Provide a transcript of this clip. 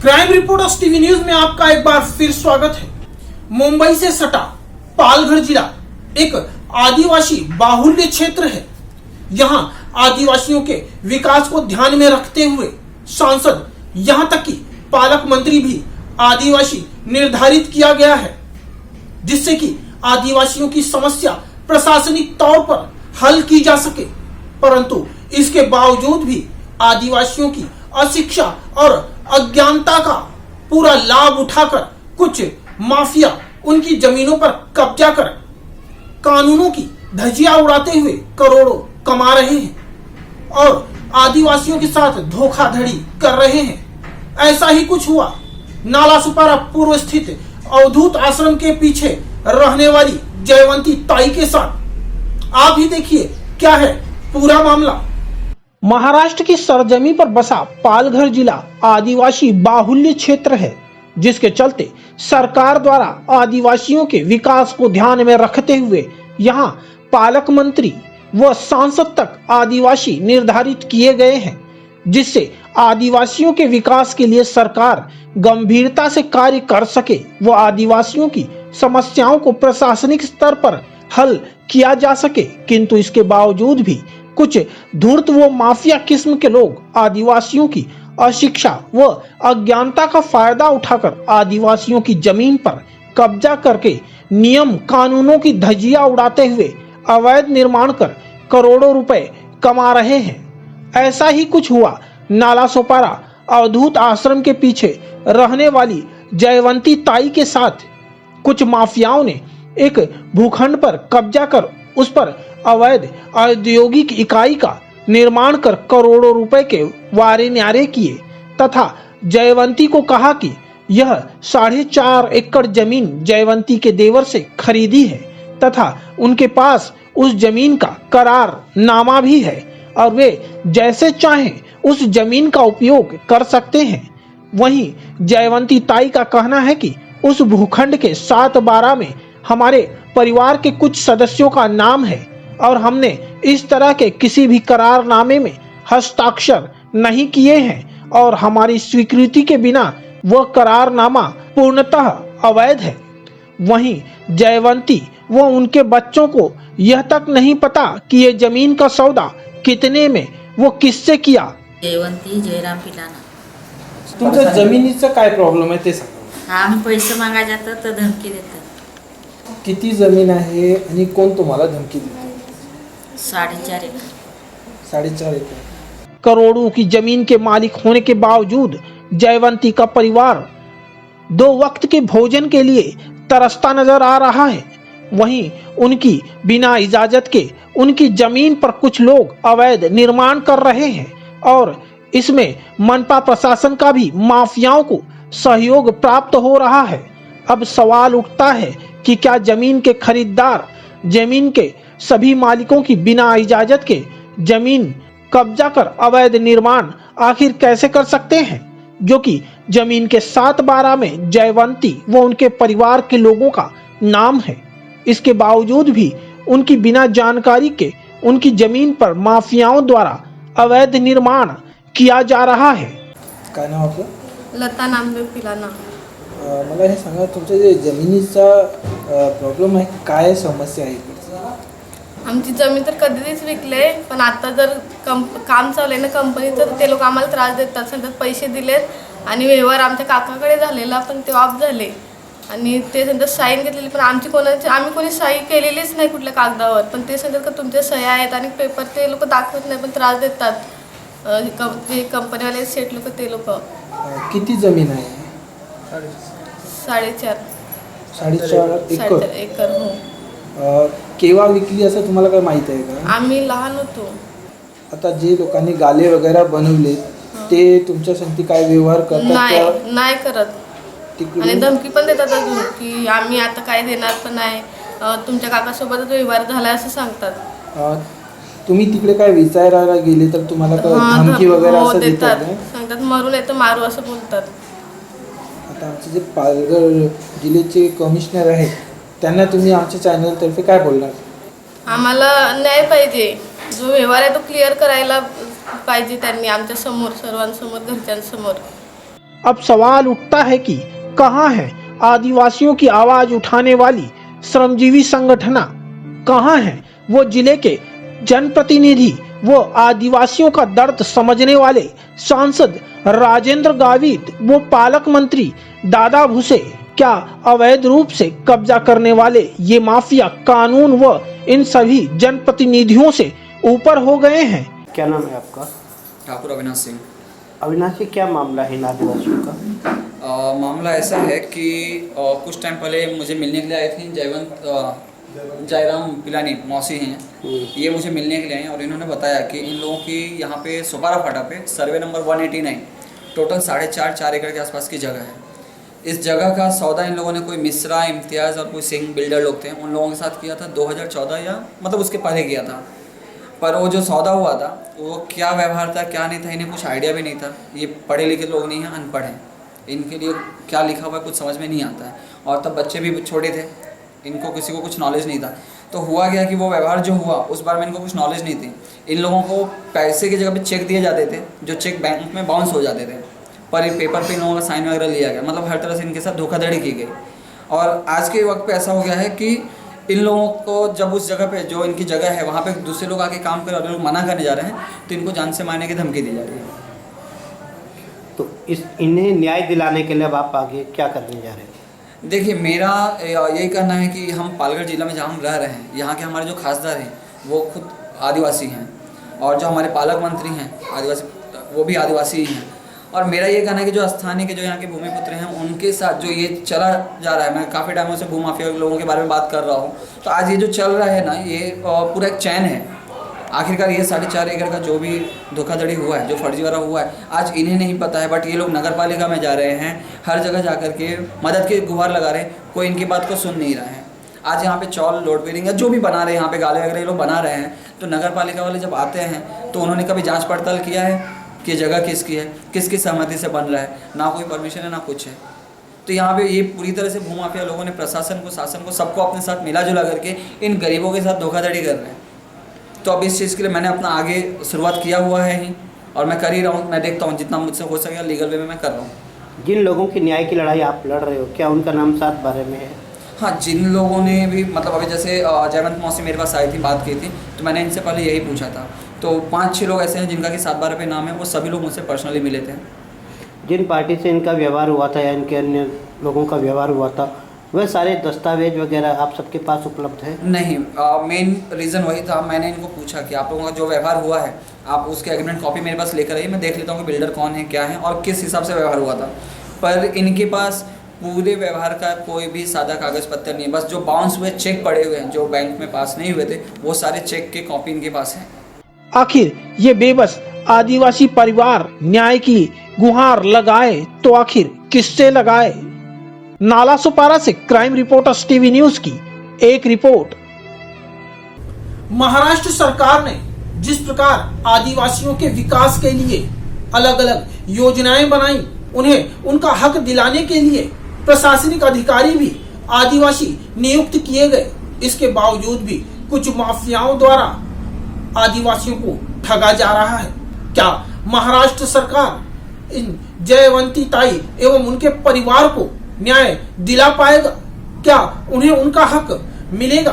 Crime reporters TV news में आपका एक बार फिर स्वागत है। मुंबई से सटा पालघर जिला एक आदिवासी बाहुल्य क्षेत्र है। यहाँ आदिवासियों के विकास को ध्यान में रखते हुए सांसद यहाँ तक कि पालक मंत्री भी आदिवासी निर्धारित किया गया है, जिससे कि आदिवासियों की समस्या प्रशासनिक तौर पर हल की जा सके। परंतु इसके बावजूद भी आदिवासियों की अशिक्षा और अज्ञानता का पूरा लाभ उठाकर कुछ माफिया उनकी जमीनों पर कब्जा कर कानूनों की धज्जियां उड़ाते हुए करोड़ों कमा रहे हैं और आदिवासियों के साथ धोखाधड़ी कर रहे हैं। ऐसा ही कुछ हुआ नाला सुपारा पूर्व स्थित अवधूत आश्रम के पीछे रहने वाली जयवंती ताई के साथ। आप ही देखिए क्या है पूरा मामला। महाराष्ट्र की सरजमी पर बसा पालघर जिला आदिवासी बाहुल्य क्षेत्र है, जिसके चलते सरकार द्वारा आदिवासियों के विकास को ध्यान में रखते हुए यहाँ पालक मंत्री व सांसद तक आदिवासी निर्धारित किए गए हैं, जिससे आदिवासियों के विकास के लिए सरकार गंभीरता से कार्य कर सके व आदिवासियों की समस्याओं को प्रशासनिक स्तर पर हल किया जा सके। किंतु इसके बावजूद भी कुछ धूर्त व माफिया किस्म के लोग आदिवासियों की अशिक्षा व अज्ञानता का फायदा उठाकर आदिवासियों की जमीन पर कब्जा करके नियम कानूनों की धज्जियां उड़ाते हुए अवैध निर्माण कर करोड़ों रुपए कमा रहे हैं। ऐसा ही कुछ हुआ नाला सोपारा अवधूत आश्रम के पीछे रहने वाली जयवंती ताई के साथ। कुछ माफियाओं ने एक भूखंड पर कब्जा कर उस पर अवैध औद्योगिक इकाई का निर्माण कर करोड़ों रुपए के वारे न्यारे किए तथा जयवंती को कहा कि यह 4.5 एकड़ जमीन जयवंती के देवर से खरीदी है तथा उनके पास उस जमीन का करार नामा भी है और वे जैसे चाहें उस जमीन का उपयोग कर सकते हैं। वहीं जयवंती ताई का कहना है कि उस भूखंड के 7/12 में हमारे परिवार के कुछ सदस्यों का नाम है और हमने इस तरह के किसी भी करारनामे में हस्ताक्षर नहीं किए हैं और हमारी स्वीकृति के बिना वह करारनामा पूर्णतः अवैध है। वहीं जयवंती व उनके बच्चों को यह तक नहीं पता कि ये जमीन का सौदा कितने में वो किससे किया। जयवंती जयराम पिलाना। तुमच्या जमिनीचा काय प्रॉब्लेम आहे ते सांगा। आम्ही पैसे मागा जातात तर धमकी देतात। किती जमीन आहे आणि कोण तुम्हाला धमकी देते? 4.5 एकड़। 4.5 एकड़। करोड़ों की जमीन के मालिक होने के बावजूद जयवंती का परिवार 2 वक्त के भोजन के लिए तरसता नजर आ रहा है। वहीं उनकी बिना इजाजत के उनकी जमीन पर कुछ लोग अवैध निर्माण कर रहे हैं और इसमें मनपा प्रशासन का भी माफियाओं को सहयोग प्राप्त हो रहा है। अब सवाल उठता है कि क्या जमीन के खरीदार जमीन के सभी मालिकों की बिना इजाजत के जमीन कब्जा कर अवैध निर्माण आखिर कैसे कर सकते हैं, जो कि जमीन के 7/12 में जयवंती व उनके परिवार के लोगों का नाम है। इसके बावजूद भी उनकी बिना जानकारी के उनकी जमीन पर माफियाओं द्वारा अवैध निर्माण किया जा रहा है। काय नाव आपलं? लता नामदेव पिलाना। मला हे सांगा, तुमच्या जे जमिनीचा प्रॉब्लेम आहे, काय समस्या आहे? आमची जमीन तर कधीच विकले, पण आता जर काम चालू आहे ना कंपनी, तर ते लोक आम्हाला त्रास देतात, सांगतात पैसे दिलेत आणि व्यवहार आमच्या काकाकडे झालेला पण ते ऑफ झाले आणि ते सांगतात साईन घेतलेली, पण आम्ही कोणी सही केलेलीच नाही कुठल्या कागदावर, पण ते सांगतात का तुमच्या सह्या आहेत आणि पेपर ते लोक दाखवत नाही पण त्रास देतात। जे कंपनीवाले सेट लोक ते लोक। किती जमीन आहे? 4.5 एकर। हो। केव्हा विकली असं तुम्हाला काय माहित आहे का? आम्ही लहान होतो। आता जे लोकांनी गाले वगैरे बनवले ते तुमच्या संगती काय व्यवहार करतात? नाही करत आणि धमकी पण देतात अजून की आम्ही आता काय देणार पण नाही, तुमच्या काकासोबतच व्यवहार झाला असं सांगतात। तुम्ही तिकडे काय विचारायला गेले तर तुम्हाला धमकी वगैरे असं देतात? सांगतात मरून येतं मारू असं बोलतात। आता आमचे जे पालघर जिल्ह्याचे कमिशनर आहेत त्यांना तुम्ही आमच्या चॅनलतर्फे काय बोलणार? आम्हाला न्याय पाहिजे, जो व्यवहार आहे तो क्लिअर करायला पाहिजे त्यांनी आमच्या समोर, सर्वांसमोर, घरच्यांसमोर। अब सवाल उठता है कि कहां है आदिवासियों की आवाज उठाने वाली श्रमजीवी संगठना, कहां है वो जिले के जनप्रतिनिधि, वो आदिवासियों का दर्द समझने वाले सांसद राजेंद्र गावित, वो पालक मंत्री दादा भुसे। क्या अवैध रूप से कब्जा करने वाले ये माफिया कानून व इन सभी जनप्रतिनिधियों से ऊपर हो गए हैं? क्या नाम है आपका? ठाकुर अविनाश सिंह। अविनाश जी, क्या मामला है इन आदिवासियों का? मामला ऐसा है कि कुछ टाइम पहले मुझे मिलने के लिए आए थे जयराम पिलानी मौसी हैं, ये मुझे मिलने के लिए आए और इन्होंने बताया कि इन लोगों की यहाँ पे सुपारा फाटा पे सर्वे नंबर 189 टोटल 4.5 एकड़ के आसपास की जगह है। इस जगह का सौदा इन लोगों ने कोई मिश्रा, इम्तियाज़ और कोई सिंह बिल्डर लोग थे, उन लोगों के साथ किया था 2014 या मतलब उसके पहले किया था। पर वो जो सौदा हुआ था वो क्या व्यवहार था क्या नहीं था इन्हें कुछ आइडिया भी नहीं था। ये पढ़े लिखे लोग नहीं हैं, अनपढ़ हैं, इनके लिए क्या लिखा हुआ है कुछ समझ में नहीं आता है। और तब बच्चे भी छोटे थे, इनको किसी को कुछ नॉलेज नहीं था। तो हुआ गया कि वो व्यवहार जो हुआ उस बार में इनको कुछ नॉलेज नहीं थी। इन लोगों को पैसे की जगह पे चेक दिए जाते थे, जो चेक बैंक में बाउंस हो जाते थे, पर पेपर पे इन लोगों का साइन वगैरह लिया गया, मतलब हर तरह से इनके साथ धोखाधड़ी की गई। और आज के वक्त पे ऐसा हो गया है कि इन लोगों को जब उस जगह पे जो इनकी जगह है वहाँ पे दूसरे लोग आके काम कर और लोग मना करने जा रहे हैं तो इनको जान से मारने की धमकी दी जा रही है। तो इन्हें न्याय दिलाने के लिए अब आप आगे क्या करने जा रहे हैं? देखिए, मेरा यही कहना है कि हम पालघर जिला में जहाँ हम रह रहे हैं, यहाँ के हमारे जो खासदार हैं वो खुद आदिवासी हैं और जो हमारे पालक मंत्री हैं आदिवासी, वो भी आदिवासी ही हैं। और मेरा ये कहना है कि जो स्थानीय के जो यहाँ के भूमिपुत्र हैं उनके साथ जो ये चला जा रहा है, मैं काफ़ी टाइमों से भूमाफिया लोगों के बारे में बात कर रहा हूँ, तो आज ये जो चल रहा है ना, ये पूरा एक चैन है। आखिरकार ये 4.5 एकड़ का जो भी धोखाधड़ी हुआ है, जो फर्जीवाड़ा हुआ है, आज इन्हें नहीं पता है, बट ये लोग नगर पालिका में जा रहे हैं, हर जगह जा कर के मदद की गुहार लगा रहे हैं, कोई इनकी बात को सुन नहीं रहा है। आज यहाँ पे चौल लोड बेरिंग या जो भी बना रहे हैं, यहाँ पे गाले वगैरह ये लोग बना रहे हैं, तो नगर पालिका वाले जब आते हैं तो उन्होंने कभी जाँच पड़ताल किया है कि जगह किसकी है, किसकी सहमति से बन रहा है? ना कोई परमिशन है ना कुछ है। तो यहाँ पे ये पूरी तरह से भूमाफिया लोगों ने प्रशासन को, शासन को, सबको अपने साथ मिला जुला करके इन गरीबों के साथ धोखाधड़ी कर रहे हैं। तो अब इस चीज़ के लिए मैंने अपना आगे शुरुआत किया हुआ है ही और मैं कर ही रहा हूँ। मैं देखता हूँ जितना मुझसे हो सके लीगल वे में मैं कर रहा हूँ। जिन लोगों की न्याय की लड़ाई आप लड़ रहे हो, क्या उनका नाम साथ बारे में है? हाँ, जिन लोगों ने भी, मतलब अभी जैसे जयवंत मौसी मेरे पास आई थी, बात की थी, तो मैंने इनसे पहले यही पूछा था। तो 5-6 लोग ऐसे हैं जिनका कि 7-12 पे नाम है, वो सभी लोग मुझसे पर्सनली मिले थे। जिन पार्टी से इनका व्यवहार हुआ था या इनके अन्य लोगों का व्यवहार हुआ था, वह सारे दस्तावेज वगैरह आप सबके पास उपलब्ध है? नहीं, मेन रीज़न वही था। मैंने इनको पूछा कि आप लोगों का जो व्यवहार हुआ है आप उसके एग्रीमेंट कॉपी मेरे पास लेकर आइए, मैं देख लेता हूँ कि बिल्डर कौन है, क्या है और किस हिसाब से व्यवहार हुआ था। पर इनके पास पूरे व्यवहार का कोई भी सादा कागज़ पत्तर नहीं है। बस जो बाउंस हुए चेक पड़े हुए हैं, जो बैंक में पास नहीं हुए थे, वो सारे चेक के कॉपी इनके पास हैं। आखिर ये बेबस आदिवासी परिवार न्याय की गुहार लगाए तो आखिर किससे लगाए? नाला सुपारा से क्राइम रिपोर्टर्स टीवी न्यूज की एक रिपोर्ट। महाराष्ट्र सरकार ने जिस प्रकार आदिवासियों के विकास के लिए अलग अलग योजनाएं बनाई, उन्हें उनका हक दिलाने के लिए प्रशासनिक अधिकारी भी आदिवासी नियुक्त किए गए। इसके बावजूद भी कुछ माफियाओं द्वारा आदिवासियों को ठगा जा रहा है। क्या महाराष्ट्र सरकार इन जयवंती ताई एवं उनके परिवार को न्याय दिला पाएगा? क्या उन्हें उनका हक मिलेगा?